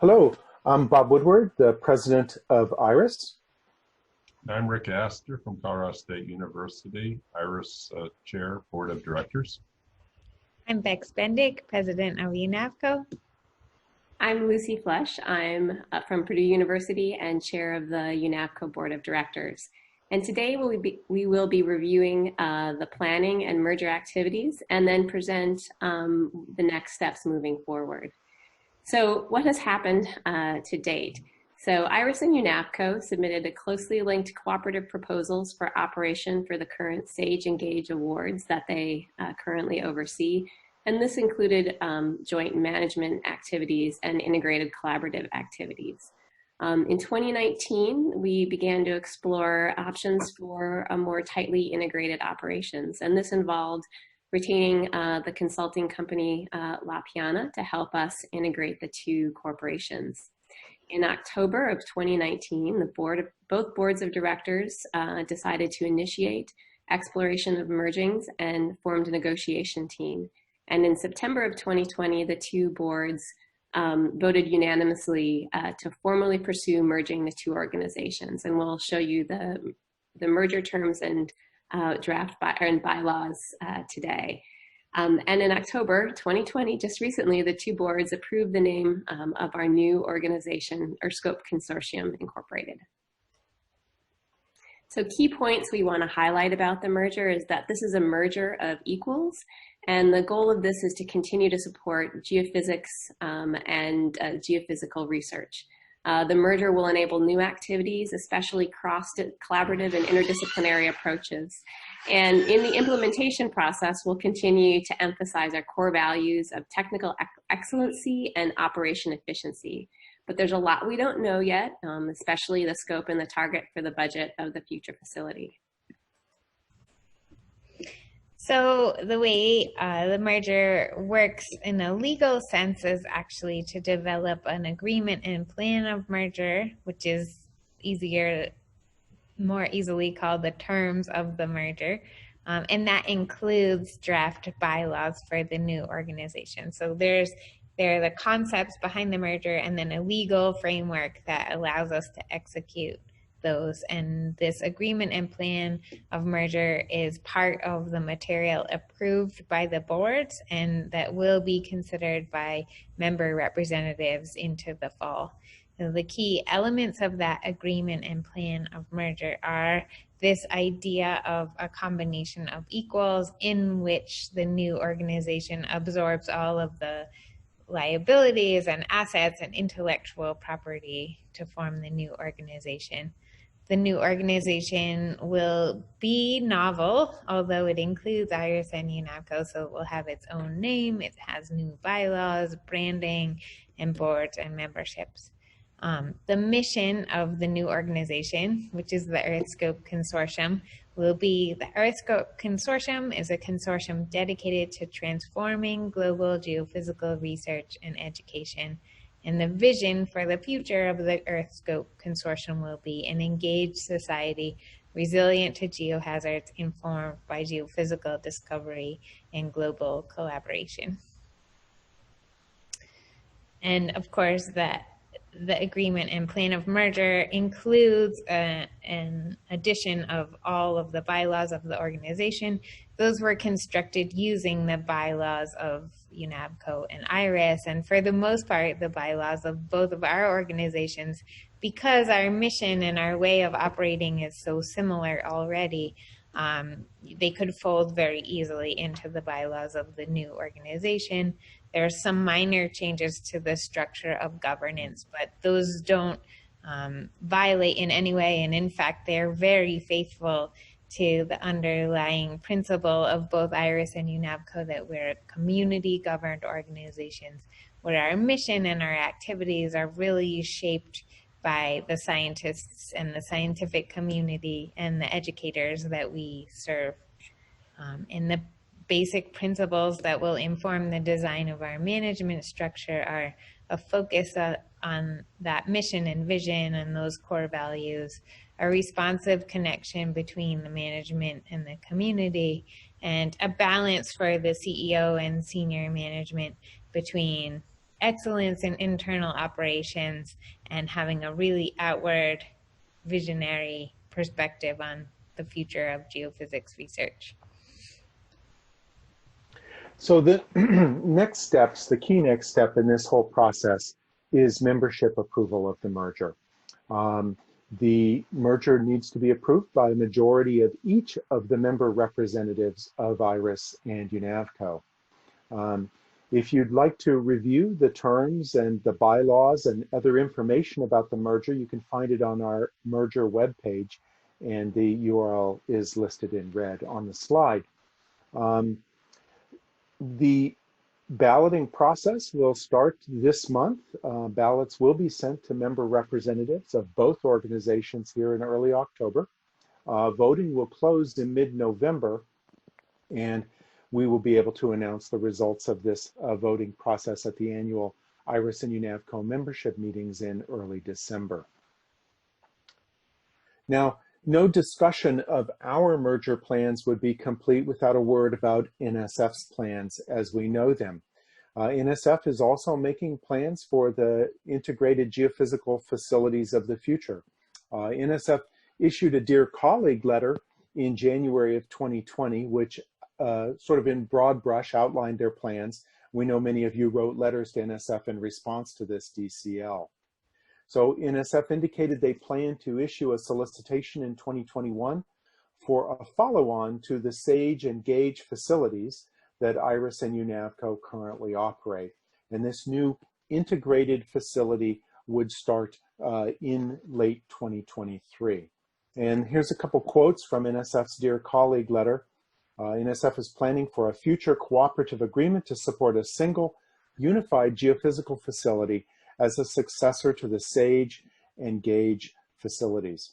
Hello, I'm Bob Woodward, the president of IRIS. I'm Rick Aster from Colorado State University, IRIS Chair, Board of Directors. I'm Becks Bendick, president of UNAVCO. I'm Lucy Flesch. I'm from Purdue University and chair of the UNAVCO Board of Directors. And today we will be reviewing the planning and merger activities and then present the next steps moving forward. So what has happened to date? So IRIS and UNAVCO submitted a closely linked cooperative proposals for operation for the current SAGE Engage awards that they currently oversee. And this included joint management activities and integrated collaborative activities. In 2019, we began to explore options for a more tightly integrated operations. And this involved retaining the consulting company La Piana to help us integrate the two corporations. In October of 2019, both boards of directors decided to initiate exploration of mergings and formed a negotiation team. And in September of 2020, the two boards voted unanimously to formally pursue merging the two organizations. And we'll show you the merger terms and draft bylaws today. And in October 2020, just recently, the two boards approved the name of our new organization, or Scope Consortium Incorporated. So key points we want to highlight about the merger is that this is a merger of equals, and the goal of this is to continue to support geophysics and geophysical research. The merger will enable new activities, especially cross-collaborative and interdisciplinary approaches. And in the implementation process, we'll continue to emphasize our core values of technical excellency and operation efficiency. But there's a lot we don't know yet, especially the scope and the target for the budget of the future facility. So the way the merger works in a legal sense is actually to develop an agreement and plan of merger, which is more easily called the terms of the merger. And that includes draft bylaws for the new organization. So there are the concepts behind the merger and then a legal framework that allows us to execute those. And this agreement and plan of merger is part of the material approved by the boards and that will be considered by member representatives into the fall. So the key elements of that agreement and plan of merger are this idea of a combination of equals in which the new organization absorbs all of the liabilities and assets and intellectual property to form the new organization. The new organization will be novel, although it includes IRIS and UNAVCO, so it will have its own name. It has new bylaws, branding, and boards and memberships. The mission of the new organization, which is the EarthScope Consortium, will be the EarthScope Consortium is a consortium dedicated to transforming global geophysical research and education. And the vision for the future of the EarthScope Consortium will be an engaged society resilient to geohazards informed by geophysical discovery and global collaboration. And of course, the agreement and plan of merger includes an addition of all of the bylaws of the organization. Those were constructed using the bylaws of UNAVCO and IRIS, and for the most part, the bylaws of both of our organizations, because our mission and our way of operating is so similar already, they could fold very easily into the bylaws of the new organization. There are some minor changes to the structure of governance, but those don't violate in any way. And in fact, they're very faithful to the underlying principle of both IRIS and UNAVCO that we're community-governed organizations, where our mission and our activities are really shaped by the scientists and the scientific community and the educators that we serve. And the basic principles that will inform the design of our management structure are a focus on that mission and vision and those core values, a responsive connection between the management and the community, and a balance for the CEO and senior management between excellence in internal operations and having a really outward visionary perspective on the future of geophysics research. So the next steps, the key next step in this whole process is membership approval of the merger. The merger needs to be approved by a majority of each of the member representatives of IRIS and UNAVCO. If you'd like to review the terms and the bylaws and other information about the merger, you can find it on our merger webpage, and the URL is listed in red on the slide. The balloting process will start this month. Ballots will be sent to member representatives of both organizations here in early October. Voting will close in mid-November, and we will be able to announce the results of this voting process at the annual IRIS and UNAVCO membership meetings in early December. Now, no discussion of our merger plans would be complete without a word about NSF's plans as we know them. NSF is also making plans for the integrated geophysical facilities of the future. NSF issued a Dear Colleague letter in January of 2020, which sort of in broad brush outlined their plans. We know many of you wrote letters to NSF in response to this DCL. So NSF indicated they plan to issue a solicitation in 2021 for a follow-on to the SAGE and GAGE facilities that IRIS and UNAVCO currently operate. And this new integrated facility would start in late 2023. And here's a couple quotes from NSF's Dear Colleague letter. NSF is planning for a future cooperative agreement to support a single unified geophysical facility as a successor to the SAGE and GAGE facilities.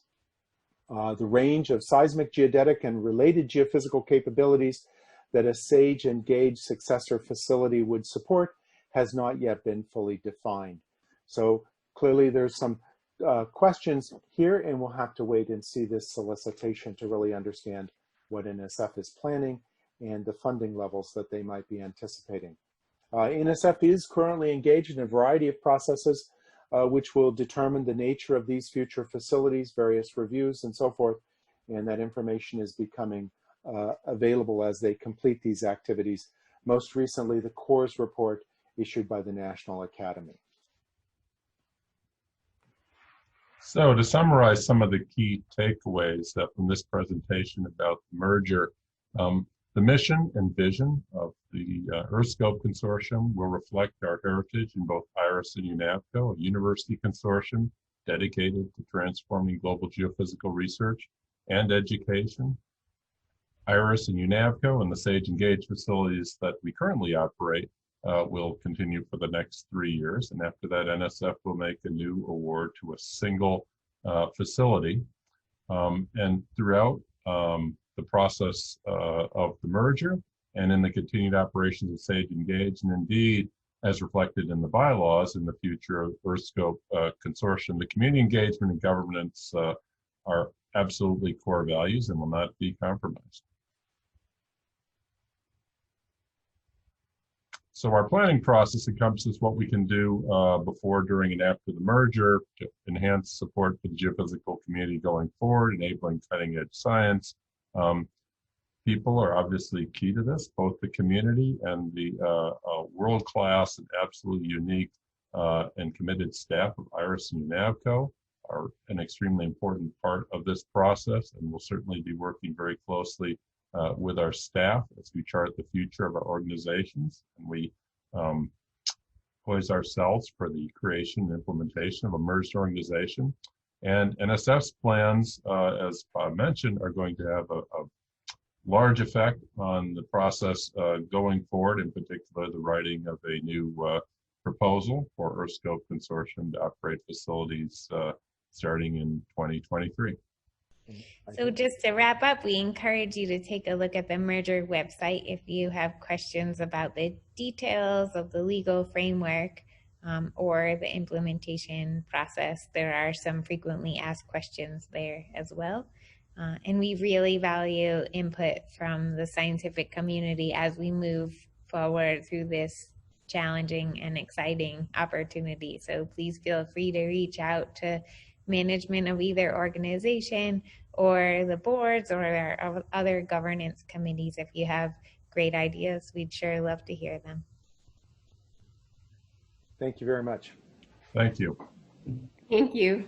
The range of seismic, geodetic, and related geophysical capabilities that a SAGE and GAGE successor facility would support has not yet been fully defined. So clearly there's some questions here, and we'll have to wait and see this solicitation to really understand what NSF is planning and the funding levels that they might be anticipating. NSF is currently engaged in a variety of processes which will determine the nature of these future facilities, various reviews and so forth, and that information is becoming available as they complete these activities. Most recently, the CORS report issued by the National Academy. So to summarize some of the key takeaways from this presentation about the merger, the mission and vision of the EarthScope Consortium will reflect our heritage in both IRIS and UNAVCO, a university consortium dedicated to transforming global geophysical research and education. IRIS and UNAVCO and the SAGE and GAGE facilities that we currently operate will continue for the next 3 years. And after that, NSF will make a new award to a single facility. And throughout the process of the merger and in the continued operations of SAGE and GAGE, and indeed, as reflected in the bylaws in the future of EarthScope Consortium, the community engagement and governance are absolutely core values and will not be compromised. So our planning process encompasses what we can do before, during, and after the merger to enhance support for the geophysical community going forward, enabling cutting-edge science. People are obviously key to this, both the community and the world-class and absolutely unique and committed staff of IRIS and UNAVCO are an extremely important part of this process, and we'll certainly be working very closely with our staff as we chart the future of our organizations, and we poise ourselves for the creation and implementation of a merged organization. And NSF's plans, as Bob mentioned, are going to have a large effect on the process going forward, in particular the writing of a new proposal for EarthScope Consortium to operate facilities starting in 2023. So just to wrap up, we encourage you to take a look at the merger website if you have questions about the details of the legal framework or the implementation process. There are some frequently asked questions there as well. And we really value input from the scientific community as we move forward through this challenging and exciting opportunity. So please feel free to reach out to management of either organization or the boards or our other governance committees. If you have great ideas, we'd sure love to hear them. Thank you very much. Thank you. Thank you.